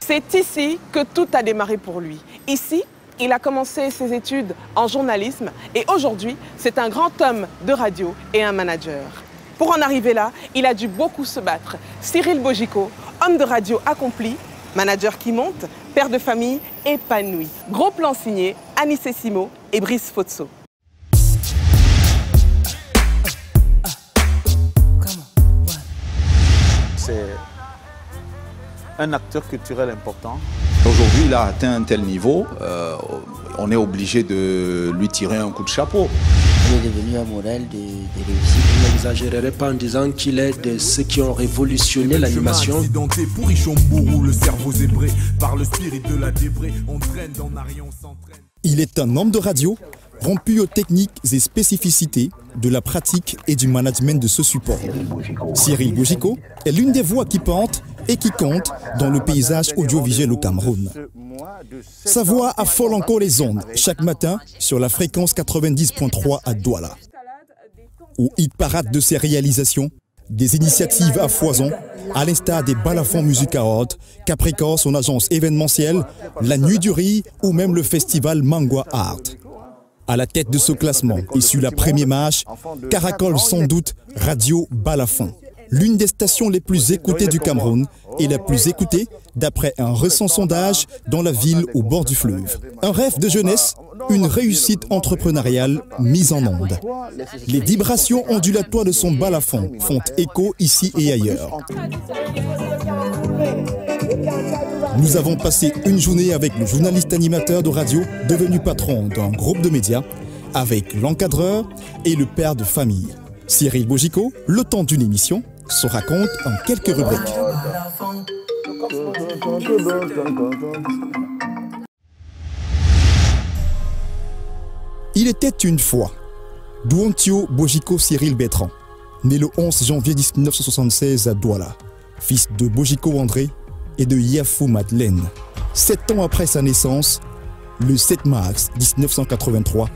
C'est ici que tout a démarré pour lui. Ici, il a commencé ses études en journalisme et aujourd'hui, c'est un grand homme de radio et un manager. Pour en arriver là, il a dû beaucoup se battre. Cyril Bojiko, homme de radio accompli, manager qui monte, père de famille épanoui. Gros plan signé Anissé Simo et Brice Fotso. C'est un acteur culturel important. Aujourd'hui, il a atteint un tel niveau, on est obligé de lui tirer un coup de chapeau. Il est devenu un modèle de réussite. Je n'exagérerai pas en disant qu'il est de ceux qui ont révolutionné l'animation. Pour Richombourou, le cerveau zébré par le spirit de la débrée, on traîne dans Nari, on s'entraîne. Il est un homme de radio, rompu aux techniques et spécificités de la pratique et du management de ce support. Cyril Bojiko est l'une des voix qui portent et qui compte dans le paysage audiovisuel au Cameroun. Sa voix affole encore les ondes chaque matin sur la fréquence 90.3 à Douala. Au hit parade de ses réalisations, des initiatives à foison, à l'instar des Balafon Music Awards, Capricorn, son agence événementielle, la Nuit du Riz ou même le festival Mangwa Art. À la tête de ce classement et sur la première marche, caracole sans doute Radio Balafon, l'une des stations les plus écoutées du Cameroun et la plus écoutée d'après un récent sondage dans la ville au bord du fleuve. Un rêve de jeunesse, une réussite entrepreneuriale mise en onde. Les vibrations ondulatoires de son balafon font écho ici et ailleurs. Nous avons passé une journée avec le journaliste animateur de radio devenu patron d'un groupe de médias, avec l'encadreur et le père de famille. Cyril Bojiko, le temps d'une émission, se raconte en quelques rubriques. Il était une fois Douantio Bojiko Cyril Bertrand, né le 11 janvier 1976 à Douala, fils de Bojiko André et de Yafou Madeleine. 7 ans après sa naissance, le 7 mars 1983,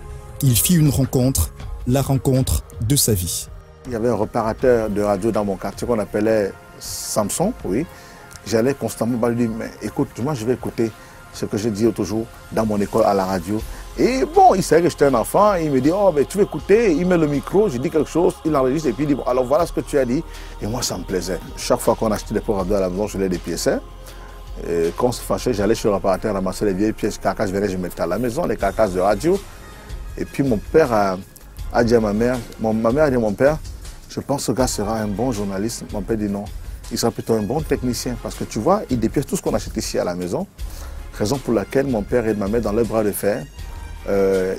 il fit une rencontre, la rencontre de sa vie. Il y avait un réparateur de radio dans mon quartier qu'on appelait Samson, oui. J'allais constamment lui dire, mais écoute, moi je vais écouter ce que je dis toujours dans mon école à la radio. Et bon, il savait que j'étais un enfant, il me dit, oh, mais tu veux écouter, il met le micro, je dis quelque chose, il enregistre et puis il dit, bon, alors voilà ce que tu as dit. Et moi, ça me plaisait. Chaque fois qu'on achetait des pots radio à la maison, je les dépiéçais. Et quand on se fâchait, j'allais chez le réparateur ramasser les vieilles pièces carcasses, je venais, je mettais à la maison, les carcasses de radio. Et puis mon père a dit à ma mère, ma mère a dit à mon père, je pense que ce gars sera un bon journaliste. Mon père dit non, il sera plutôt un bon technicien parce que tu vois, il dépièce tout ce qu'on achète ici à la maison. Raison pour laquelle mon père et ma mère dans leur bras de fer,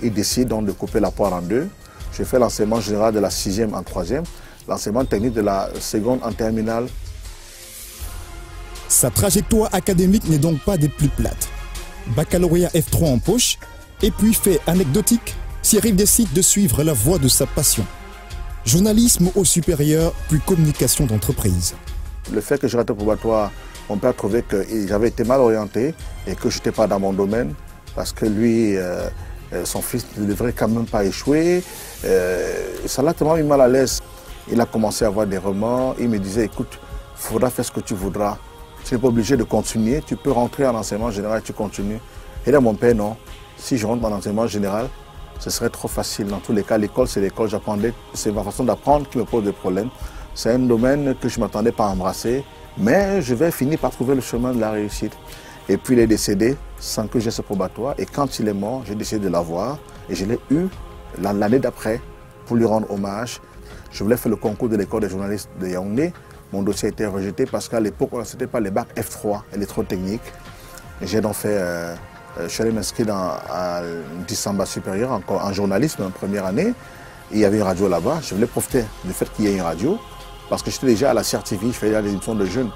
ils décident donc de couper la poire en deux. Je fais l'enseignement général de la 6e en 3e, l'enseignement technique de la 2e en terminale. Sa trajectoire académique n'est donc pas des plus plates. Baccalauréat F3 en poche, et puis fait anecdotique, Cyril décide de suivre la voie de sa passion. Journalisme au supérieur, puis communication d'entreprise. Le fait que je rate au probatoire, mon père trouvait que j'avais été mal orienté et que je n'étais pas dans mon domaine parce que lui, son fils ne devrait quand même pas échouer. Ça l'a tellement mis mal à l'aise. Il a commencé à avoir des remords. Il me disait, écoute, il faudra faire ce que tu voudras. Tu n'es pas obligé de continuer. Tu peux rentrer en enseignement général et tu continues. Et là, mon père, non. Si je rentre en enseignement général, ce serait trop facile. Dans tous les cas, l'école, c'est l'école. J'apprendais, c'est ma façon d'apprendre qui me pose des problèmes. C'est un domaine que je ne m'attendais pas à embrasser, mais je vais finir par trouver le chemin de la réussite. Et puis il est décédé sans que j'ai ce probatoire. Et quand il est mort, j'ai décidé de l'avoir. Et je l'ai eu l'année d'après pour lui rendre hommage. Je voulais faire le concours de l'école des journalistes de Yaoundé. Mon dossier a été rejeté parce qu'à l'époque, on n'acceptait pas les bacs F3, électrotechnique. J'ai donc fait... je suis allé m'inscrire à Dissamba supérieur en journalisme en première année. Il y avait une radio là-bas. Je voulais profiter du fait qu'il y ait une radio parce que j'étais déjà à la CRTV. Je faisais des émissions de jeunes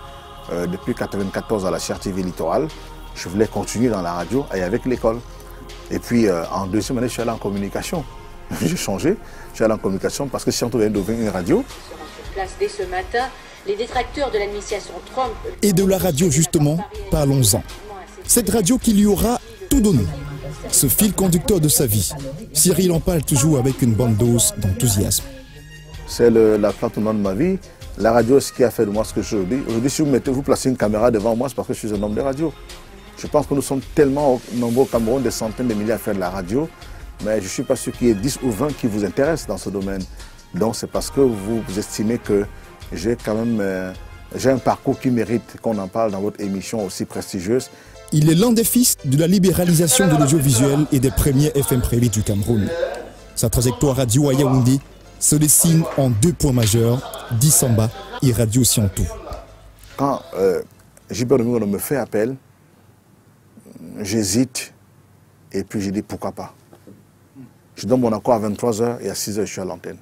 depuis 1994 à la CRTV Littoral. Je voulais continuer dans la radio et avec l'école. Et puis en deuxième année, je suis allé en communication. J'ai changé. Je suis allé en communication parce que si on devait devenir une radio. Sur place dès ce matin, les détracteurs de l'administration Trump. Et de la radio justement, parlons-en. Cette radio qui lui aura tout donné. Ce fil conducteur de sa vie. Cyril en parle toujours avec une bonne dose d'enthousiasme. C'est la plateforme de ma vie. La radio, ce qui a fait de moi ce que je suis aujourd'hui. Aujourd'hui, si vous placez une caméra devant moi, c'est parce que je suis un homme de radio. Je pense que nous sommes tellement nombreux au Cameroun, des centaines de milliers à faire de la radio, mais je ne suis pas sûr qu'il y ait 10 ou 20 qui vous intéressent dans ce domaine. Donc c'est parce que vous estimez que j'ai quand même j'ai un parcours qui mérite qu'on en parle dans votre émission aussi prestigieuse. Il est l'un des fils de la libéralisation de l'audiovisuel et des premiers FM privés du Cameroun. Sa trajectoire radio à Yaoundé se dessine en 2 points majeurs, Dissamba et Radio Siantou. Quand Gilbert Domingo me fait appel, j'hésite et puis je dis pourquoi pas. Je donne mon accord à 23h et à 6h je suis à l'antenne.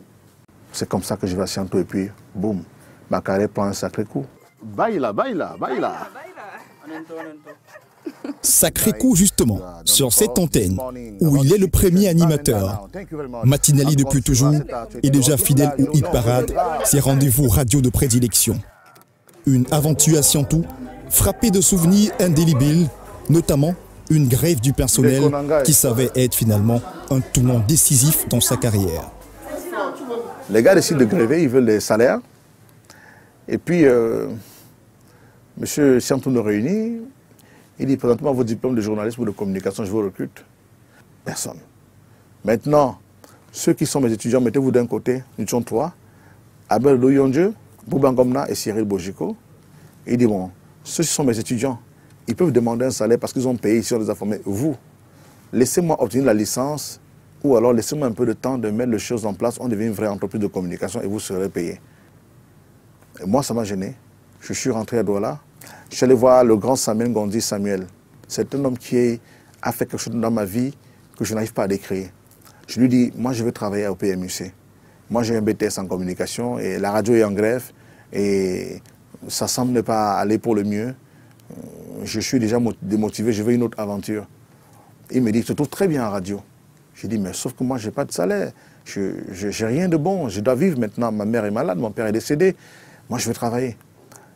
C'est comme ça que je vais à Siantou et puis boum, ma carrière prend un sacré coup. Baila, baila, baila. Sacré coup justement, sur cette antenne, où il est le premier animateur. Matinali depuis toujours, et déjà fidèle au hit parade, ses rendez-vous radio de prédilection. Une aventure à Siantou, frappée de souvenirs indélébiles, notamment une grève du personnel qui savait être finalement un tournant décisif dans sa carrière. Les gars décident de gréver, ils veulent des salaires. Et puis, M. Siantou nous réunit. Il dit, présentez-moi vos diplômes de journalisme ou de communication, je vous recrute. Personne. Maintenant, ceux qui sont mes étudiants, mettez-vous d'un côté, nous sommes 3. Abel Loyondieu, Boubangomna et Cyril Bogico. Il dit, bon, ceux qui sont mes étudiants, ils peuvent demander un salaire parce qu'ils ont payé ici, on les a formés. Vous, laissez-moi obtenir la licence ou alors laissez-moi un peu de temps de mettre les choses en place, on devient une vraie entreprise de communication et vous serez payé. Et moi, ça m'a gêné. Je suis rentré à Douala. Je suis allé voir le grand Samuel Gondi Samuel. C'est un homme qui a fait quelque chose dans ma vie que je n'arrive pas à décrire. Je lui dis, moi je veux travailler au PMUC. Moi j'ai un BTS en communication et la radio est en grève et ça semble ne pas aller pour le mieux. Je suis déjà démotivé, je veux une autre aventure. Il me dit, tu te trouves très bien en radio. Je dis, mais sauf que moi je n'ai pas de salaire. Je n'ai rien de bon, je dois vivre maintenant. Ma mère est malade, mon père est décédé. Moi je veux travailler.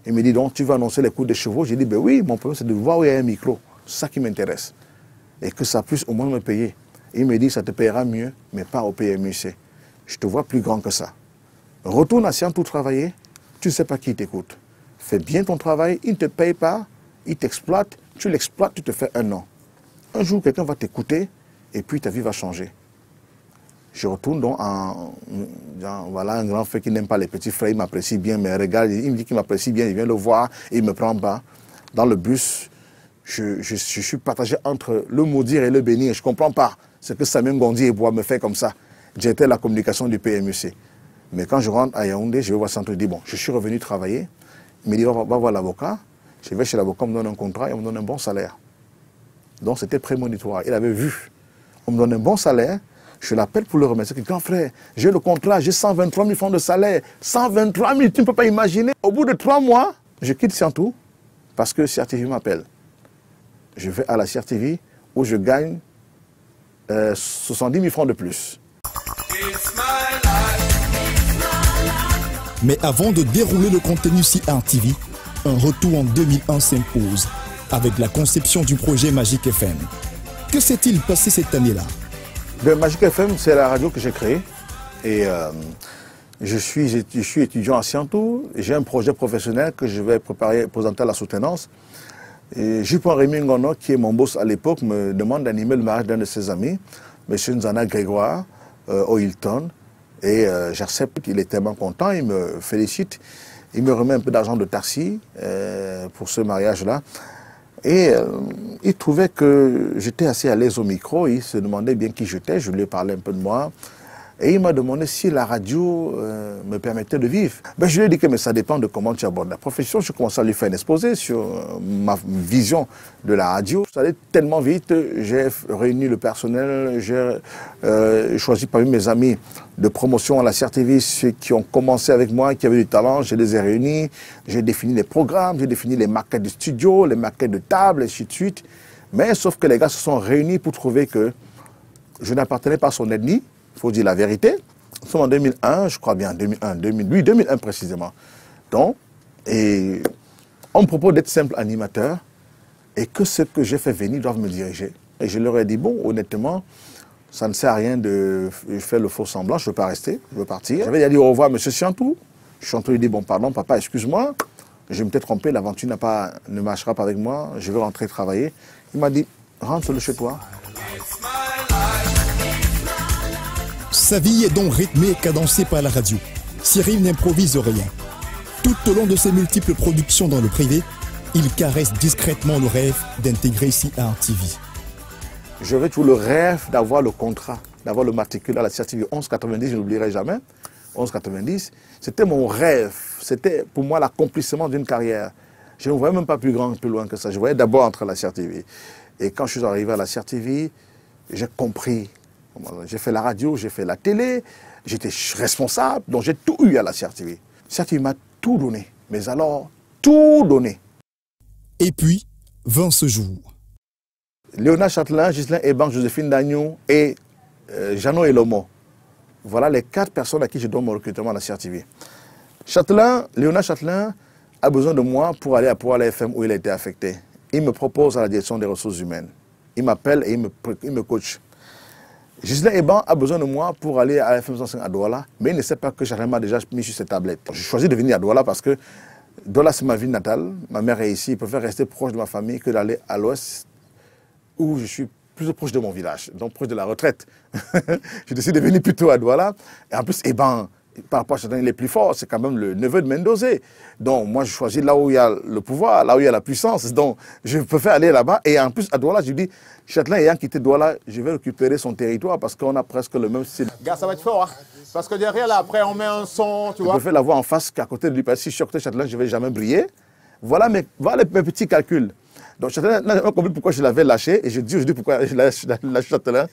Il me dit, donc tu vas annoncer les cours des chevaux. J'ai dit, ben oui, mon problème c'est de voir où il y a un micro. C'est ça qui m'intéresse. Et que ça puisse au moins me payer. Il me dit, ça te payera mieux, mais pas au PMUC. Je te vois plus grand que ça. Retourne à Siantou travailler, tu ne sais pas qui t'écoute. Fais bien ton travail, il ne te paye pas, il t'exploite, tu l'exploites, tu te fais un an. Un jour, quelqu'un va t'écouter et puis ta vie va changer. Je retourne donc voilà un grand frère qui n'aime pas les petits frères, il m'apprécie bien, mais regarde, il me dit qu'il m'apprécie bien, il vient le voir, et il me prend bas. Dans le bus, je suis partagé entre le maudire et le bénir. Je ne comprends pas ce que Samuel Gondi et Bois me fait comme ça. J'étais à la communication du PMUC. Mais quand je rentre à Yaoundé, je vais voir Santo, il dit, bon, je suis revenu travailler. Il me dit, va voir l'avocat. Je vais chez l'avocat, on me donne un contrat et on me donne un bon salaire. Donc c'était prémonitoire. Il avait vu. On me donne un bon salaire. Je l'appelle pour le remercier. Grand frère, j'ai le contrat, j'ai 123 000 francs de salaire. 123 000, tu ne peux pas imaginer. Au bout de 3 mois, je quitte Siantou parce que CRTV m'appelle. Je vais à la CRTV où je gagne 70 000 francs de plus. Mais avant de dérouler le contenu CRTV, un retour en 2001 s'impose avec la conception du projet Magic FM. Que s'est-il passé cette année-là? Magic FM, c'est la radio que j'ai créée. Et je suis étudiant à Siantou. J'ai un projet professionnel que je vais présenter à la soutenance. Jupon Rémi Ngono, qui est mon boss à l'époque, me demande d'animer le mariage d'un de ses amis, M. Nzana Grégoire, au Hilton. Et j'accepte, il est tellement content, il me félicite. Il me remet un peu d'argent de taxi pour ce mariage-là. Et il trouvait que j'étais assez à l'aise au micro, il se demandait bien qui j'étais, je lui ai parlé un peu de moi. Et il m'a demandé si la radio me permettait de vivre. Ben, je lui ai dit que mais ça dépend de comment tu abordes la profession. Je commençais à lui faire un exposé sur ma vision de la radio. Ça allait tellement vite, j'ai réuni le personnel, j'ai choisi parmi mes amis de promotion à la CRTV, ceux qui ont commencé avec moi, qui avaient du talent, je les ai réunis. J'ai défini les programmes, j'ai défini les maquettes de studio, les maquettes de table, et ainsi de suite. Mais sauf que les gars se sont réunis pour trouver que je n'appartenais pas à son ethnie. Il faut dire la vérité. Nous sommes en 2001, je crois bien, 2001 précisément. Donc, et on me propose d'être simple animateur et que ce que j'ai fait venir doivent me diriger. Et je leur ai dit, bon, honnêtement, ça ne sert à rien de faire le faux semblant, je ne veux pas rester, je veux partir. J'avais dit au revoir à M. Siantou, Chanteau lui dit, bon, pardon, papa, excuse-moi, je m'étais trompé, l'aventure ne marchera pas avec moi, je vais rentrer travailler. Il m'a dit, rentre chez toi. Sa vie est donc rythmée et cadencée par la radio. Cyril n'improvise rien. Tout au long de ses multiples productions dans le privé, il caresse discrètement le rêve d'intégrer CRTV. J'avais toujours le rêve d'avoir le contrat, d'avoir le matricule à la CRTV 1190, je n'oublierai jamais. 1190, c'était mon rêve, c'était pour moi l'accomplissement d'une carrière. Je ne voyais même pas plus grand, plus loin que ça. Je voyais d'abord entrer à la CRTV. Et quand je suis arrivé à la CRTV, j'ai compris. J'ai fait la radio, j'ai fait la télé, j'étais responsable, donc j'ai tout eu à la CRTV. CRTV m'a tout donné, mais alors tout donné. Et puis, vint ce jour. Léonard Chatelain, Ghislain Ebang, Joséphine Dagnon et Jeannot Elomo. Voilà les 4 personnes à qui je dois mon recrutement à la CRTV. Léonard Chatelain a besoin de moi pour aller à Poil FM où il a été affecté. Il me propose à la direction des ressources humaines. Il m'appelle et il me coach. Ghislain Ebang a besoin de moi pour aller à FM 105 à Douala, mais il ne sait pas que Chatelain m'a déjà mis sur ses tablettes. J'ai choisi de venir à Douala parce que Douala, c'est ma ville natale. Ma mère est ici. Je préfère rester proche de ma famille que d'aller à l'ouest où je suis plus proche de mon village, donc proche de la retraite. J'ai décidé de venir plutôt à Douala. Et en plus, Ebang, par rapport à Chatelain, il est plus fort. C'est quand même le neveu de Mendozé. Donc moi, je choisis là où il y a le pouvoir, là où il y a la puissance. Donc je préfère aller là-bas. Et en plus, à Douala, je dis, Chatelain ayant quitté Douala, je vais récupérer son territoire parce qu'on a presque le même style. Gars, ça va être fort, hein? Parce que derrière, là, après, on met un son, tu vois. Je préfère l'avoir en face qu'à côté de lui. Parce que si je suis à côté de Chatelain, je ne vais jamais briller. Voilà mes petits calculs. Donc Chatelain n'a jamais compris pourquoi je l'avais lâché. Et je dis aujourd'hui pourquoi je lâche Chatelain.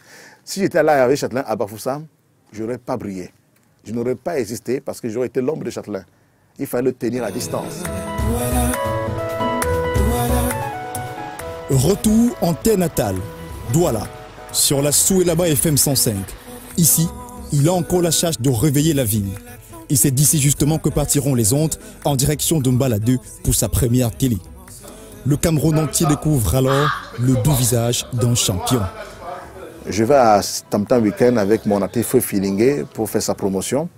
Si j'étais là avec Chatelain à Bafoussam, je n'aurais pas brillé. Je n'aurais pas existé parce que j'aurais été l'ombre de Chatelain. Il fallait le tenir à distance. Retour en terre natale, Douala, sur la Souelaba FM 105. Ici, il a encore la charge de réveiller la ville. Et c'est d'ici justement que partiront les ondes en direction de Mbala 2 pour sa première télé. Le Cameroun entier découvre alors le doux visage d'un champion. Je vais à Tam Tam Weekend avec mon artiste Filingué pour faire sa promotion.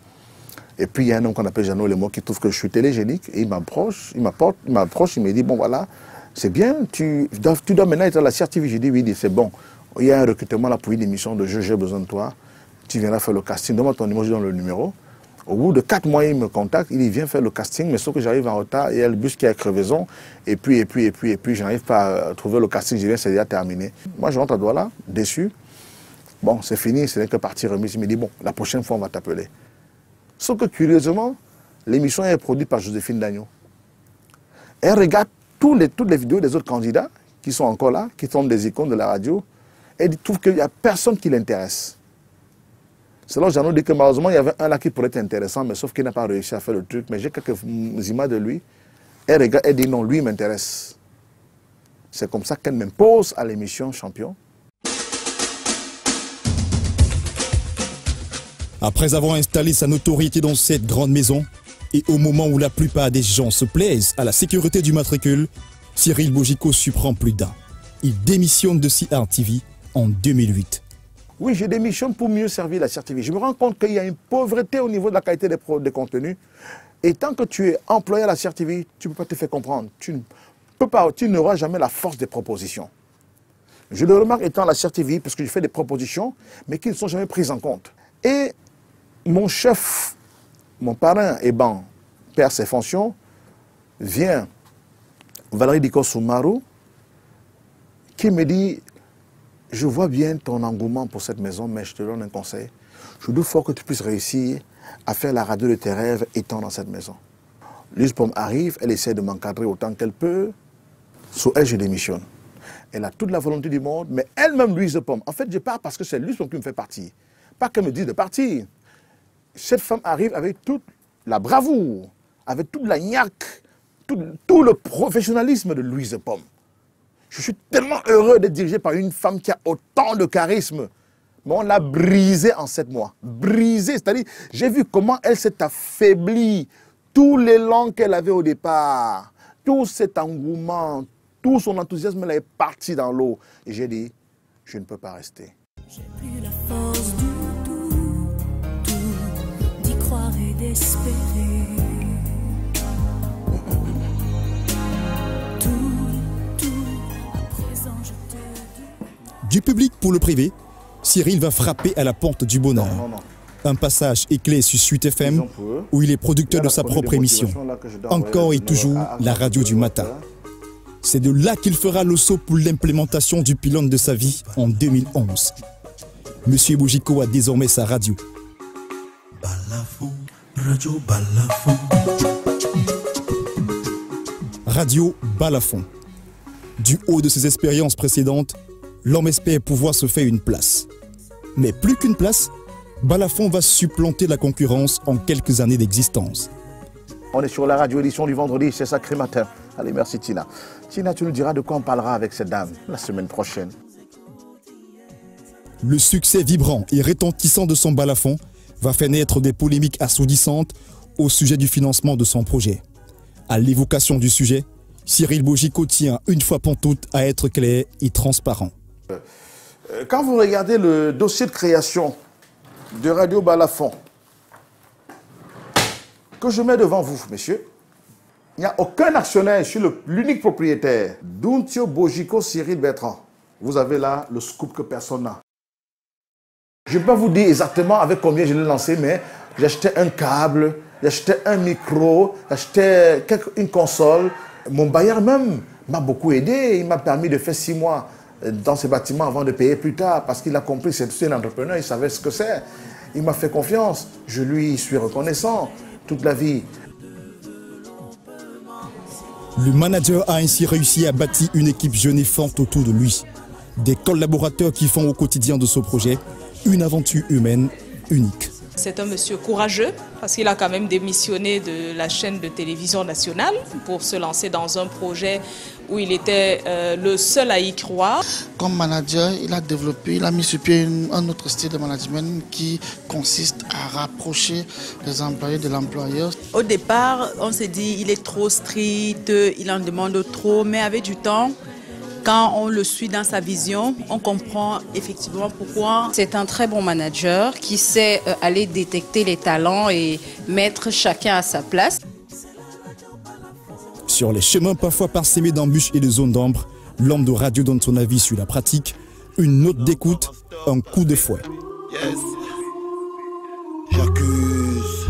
Et puis il y a un homme qu'on appelle Jeannot Elomo qui trouve que je suis télégénique. Et il m'approche, il me dit, bon voilà, c'est bien, tu dois maintenant être à la CRTV. Je dis, oui, c'est bon. Il y a un recrutement là pour une émission de jeu, j'ai besoin de toi. Tu viendras faire le casting. Donne-moi ton numéro, je donne le numéro. Au bout de 4 mois, il me contacte, il vient faire le casting, mais sauf que j'arrive en retard, il y a le bus qui a crevaison, et puis, je n'arrive pas à trouver le casting, je viens, c'est déjà terminé. Moi, je rentre à Douala, déçu. Bon, c'est fini, ce n'est que partie remise. Il me dit, bon, la prochaine fois, on va t'appeler. Sauf que, curieusement, l'émission est produite par Joséphine Dagnon. Elle regarde toutes les vidéos des autres candidats qui sont encore là, qui sont des icônes de la radio, et elle trouve qu'il n'y a personne qui l'intéresse. C'est là que Jeannot dit que malheureusement, il y avait un là qui pourrait être intéressant, mais sauf qu'il n'a pas réussi à faire le truc. Mais j'ai quelques images de lui. Elle regarde, elle dit non, lui m'intéresse. C'est comme ça qu'elle m'impose à l'émission Champion. Après avoir installé sa notoriété dans cette grande maison, et au moment où la plupart des gens se plaisent à la sécurité du matricule, Cyril Bogico surprend plus d'un. Il démissionne de CRTV en 2008. Oui, je démissionne pour mieux servir la CRTV. Je me rends compte qu'il y a une pauvreté au niveau de la qualité des contenus. Et tant que tu es employé à la CRTV, tu ne peux pas te faire comprendre. Tu n'auras jamais la force des propositions. Je le remarque étant à la CRTV parce que je fais des propositions, mais qui ne sont jamais prises en compte. Et mon chef, mon parrain Ebang, perd ses fonctions, vient Valérie Diko Soumarou, qui me dit, je vois bien ton engouement pour cette maison, mais je te donne un conseil. Je doute fort que tu puisses réussir à faire la radio de tes rêves étant dans cette maison. Louise Pomme arrive, elle essaie de m'encadrer autant qu'elle peut. Sous elle, je démissionne. Elle a toute la volonté du monde, mais elle-même, Louise Pomme. En fait, je pars parce que c'est Louise Pomme qui me fait partir. Pas qu'elle me dise de partir. Cette femme arrive avec toute la bravoure, avec toute la niaque, tout le professionnalisme de Louise Pomme. Je suis tellement heureux d'être dirigé par une femme qui a autant de charisme. Mais on l'a brisée en 7 mois. Brisée, c'est-à-dire, j'ai vu comment elle s'est affaiblie. Tout l'élan qu'elle avait au départ, tout cet engouement, tout son enthousiasme, elle est parti dans l'eau. Et j'ai dit, je ne peux pas rester. J'ai plus la force du tout, d'y croire et d'espérer. Du public pour le privé, Cyril va frapper à la porte du bonheur. Un passage éclair sur Suite FM, où il est producteur de sa propre émission. Encore et toujours la radio du matin. C'est de là qu'il fera le saut pour l'implémentation du pylône de sa vie en 2011. Monsieur Bojiko a désormais sa radio. Radio Balafon. Du haut de ses expériences précédentes, l'homme espère pouvoir se faire une place. Mais plus qu'une place, Balafon va supplanter la concurrence en quelques années d'existence. On est sur la radio édition du vendredi, c'est Sacré Matin. Allez, merci Tina. Tina, tu nous diras de quoi on parlera avec cette dame la semaine prochaine. Le succès vibrant et retentissant de son Balafon va faire naître des polémiques assourdissantes au sujet du financement de son projet. À l'évocation du sujet, Cyril Bojiko tient une fois pour toutes à être clair et transparent. Quand vous regardez le dossier de création de Radio Balafon, que je mets devant vous, messieurs, il n'y a aucun actionnaire, je suis l'unique propriétaire. Dountio Bojiko Cyril Bertrand. Vous avez là le scoop que personne n'a. Je ne peux pas vous dire exactement avec combien je l'ai lancé, mais j'achetais un câble, j'achetais un micro, j'achetais une console. Mon bailleur même m'a beaucoup aidé. Il m'a permis de faire 6 mois dans ce bâtiment avant de payer plus tard parce qu'il a compris que c'est un entrepreneur, il savait ce que c'est. Il m'a fait confiance. Je lui suis reconnaissant toute la vie. Le manager a ainsi réussi à bâtir une équipe jeune et forte autour de lui. Des collaborateurs qui font au quotidien de ce projet une aventure humaine unique. C'est un monsieur courageux parce qu'il a quand même démissionné de la chaîne de télévision nationale pour se lancer dans un projet où il était le seul à y croire. Comme manager, il a mis sur pied un autre style de management qui consiste à rapprocher les employés de l'employeur. Au départ, on s'est dit il est trop strict, il en demande trop, mais avec du temps, quand on le suit dans sa vision, on comprend effectivement pourquoi. C'est un très bon manager qui sait aller détecter les talents et mettre chacun à sa place. Sur les chemins parfois parsemés d'embûches et de zones d'ombre, l'homme de radio donne son avis sur la pratique, une note d'écoute, un coup de fouet. Yes. J'accuse.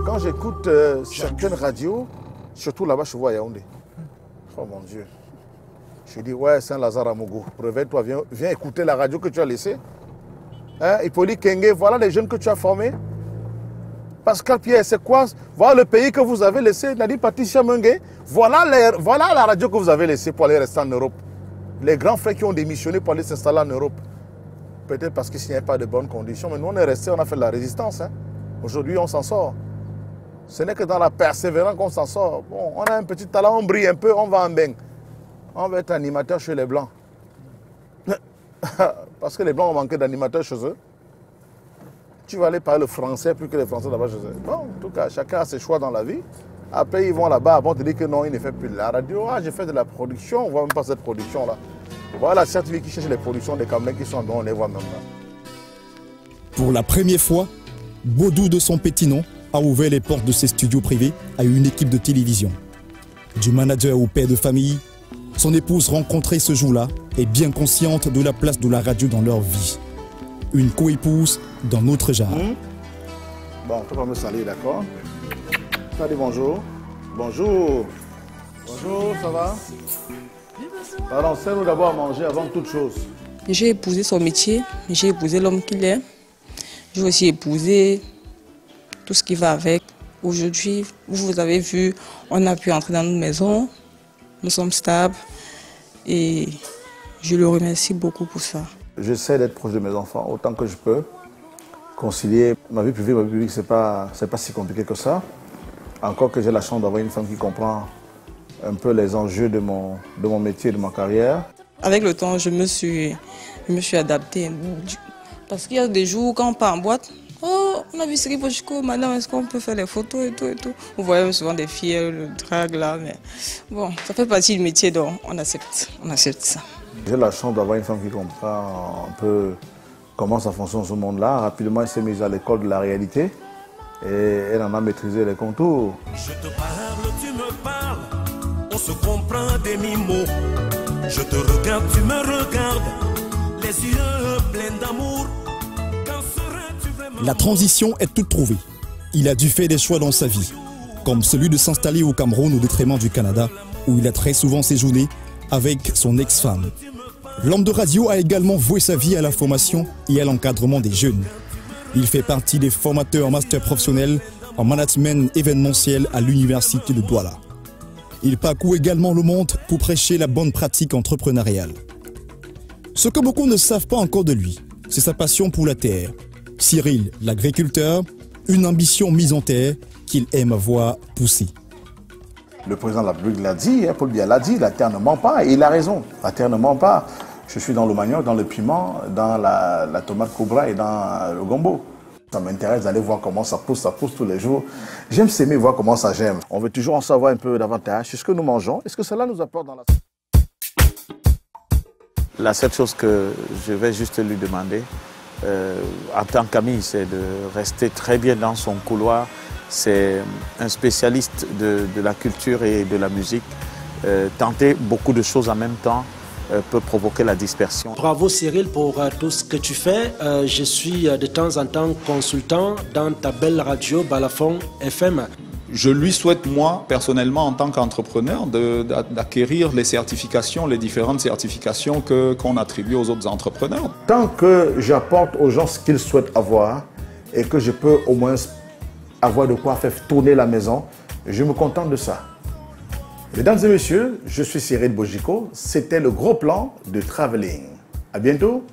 Quand j'écoute certaines radios, surtout là-bas, je vois Yaoundé. Oh mon Dieu. Je dis, ouais, Saint-Lazare à Mogo, réveille-toi, viens écouter la radio que tu as laissée. Hein? Hippolyte Kenge, voilà les jeunes que tu as formés. Pascal Pierre, c'est quoi? Voilà le pays que vous avez laissé, Nadi Patricia Mengue. Voilà la radio que vous avez laissée pour aller rester en Europe. Les grands frères qui ont démissionné pour aller s'installer en Europe. Peut-être parce qu'il n'y avait pas de bonnes conditions, mais nous on est restés, on a fait de la résistance. Hein? Aujourd'hui, on s'en sort. Ce n'est que dans la persévérance qu'on s'en sort. Bon, on a un petit talent, on brille un peu, on va en bain. On va être animateur chez les Blancs. Parce que les Blancs ont manqué d'animateurs chez eux. Tu vas aller parler le français plus que les Français là-bas chez eux. Bon, en tout cas, chacun a ses choix dans la vie. Après, ils vont là-bas, avant de dire que non, ils ne font plus de la radio. Ah, j'ai fait de la production, on ne voit même pas cette production-là. Voilà, certains qui cherchent les productions des Camerounais qui sont dedans, on les voit même là. Pour la première fois, Bodou de son petit nom a ouvert les portes de ses studios privés à une équipe de télévision. Du manager au père de famille, son épouse rencontrée ce jour-là est bien consciente de la place de la radio dans leur vie. Une co-épouse d'un autre genre. Bon, tu vas me saluer, d'accord? Salut, bonjour. Bonjour. Bonjour, ça va? Alors, sers-nous d'abord à manger avant toute chose. J'ai épousé son métier, j'ai épousé l'homme qu'il est. J'ai aussi épousé tout ce qui va avec. Aujourd'hui, vous avez vu, on a pu entrer dans notre maison. Nous sommes stables et je le remercie beaucoup pour ça. J'essaie d'être proche de mes enfants autant que je peux. Concilier ma vie privée et ma vie publique, c'est pas si compliqué que ça. Encore que j'ai la chance d'avoir une femme qui comprend un peu les enjeux de mon métier, de ma carrière. Avec le temps, je me suis adaptée. Parce qu'il y a des jours quand on part en boîte, oh, on a vu Cyril Bojiko, madame, est-ce qu'on peut faire des photos et tout et tout. On voyait souvent des filles, le drag là, mais bon, ça fait partie du métier, donc on accepte ça. J'ai la chance d'avoir une femme qui comprend un peu comment ça fonctionne ce monde-là. Rapidement, elle s'est mise à l'école de la réalité et elle en a maîtrisé les contours. Je te parle, tu me parles, on se comprend des mi-mots. Je te regarde, tu me regardes, les tes yeux pleins d'amour. Quand serais-tu vraiment... La transition est toute trouvée. Il a dû faire des choix dans sa vie, comme celui de s'installer au Cameroun au détriment du Canada, où il a très souvent séjourné avec son ex-femme. L'homme de radio a également voué sa vie à la formation et à l'encadrement des jeunes. Il fait partie des formateurs master professionnels en management événementiel à l'université de Douala. Il parcourt également le monde pour prêcher la bonne pratique entrepreneuriale. Ce que beaucoup ne savent pas encore de lui, c'est sa passion pour la terre. Cyril, l'agriculteur, une ambition mise en terre qu'il aime voir pousser. Le président de la République l'a dit, Paul Biya l'a dit, la terre ne ment pas, et il a raison, la terre ne ment pas. Je suis dans le manioc, dans le piment, dans la tomate cobra et dans le gombo. Ça m'intéresse d'aller voir comment ça pousse tous les jours. J'aime s'aimer, voir comment ça gemme. On veut toujours en savoir un peu davantage sur ce que nous mangeons. Est-ce que cela nous apporte dans la... La seule chose que je vais juste lui demander, en tant qu'ami, c'est de rester très bien dans son couloir. C'est un spécialiste de la culture et de la musique. Tenter beaucoup de choses en même temps peut provoquer la dispersion. Bravo Cyril pour tout ce que tu fais. Je suis de temps en temps consultant dans ta belle radio Balafon FM. Je lui souhaite, moi, personnellement, en tant qu'entrepreneur, d'acquérir les certifications, les différentes certifications qu'on attribue aux autres entrepreneurs. Tant que j'apporte aux gens ce qu'ils souhaitent avoir et que je peux au moins avoir de quoi faire tourner la maison, je me contente de ça. Mesdames et messieurs, je suis Cyril Bojiko. C'était le gros plan de Traveling. À bientôt.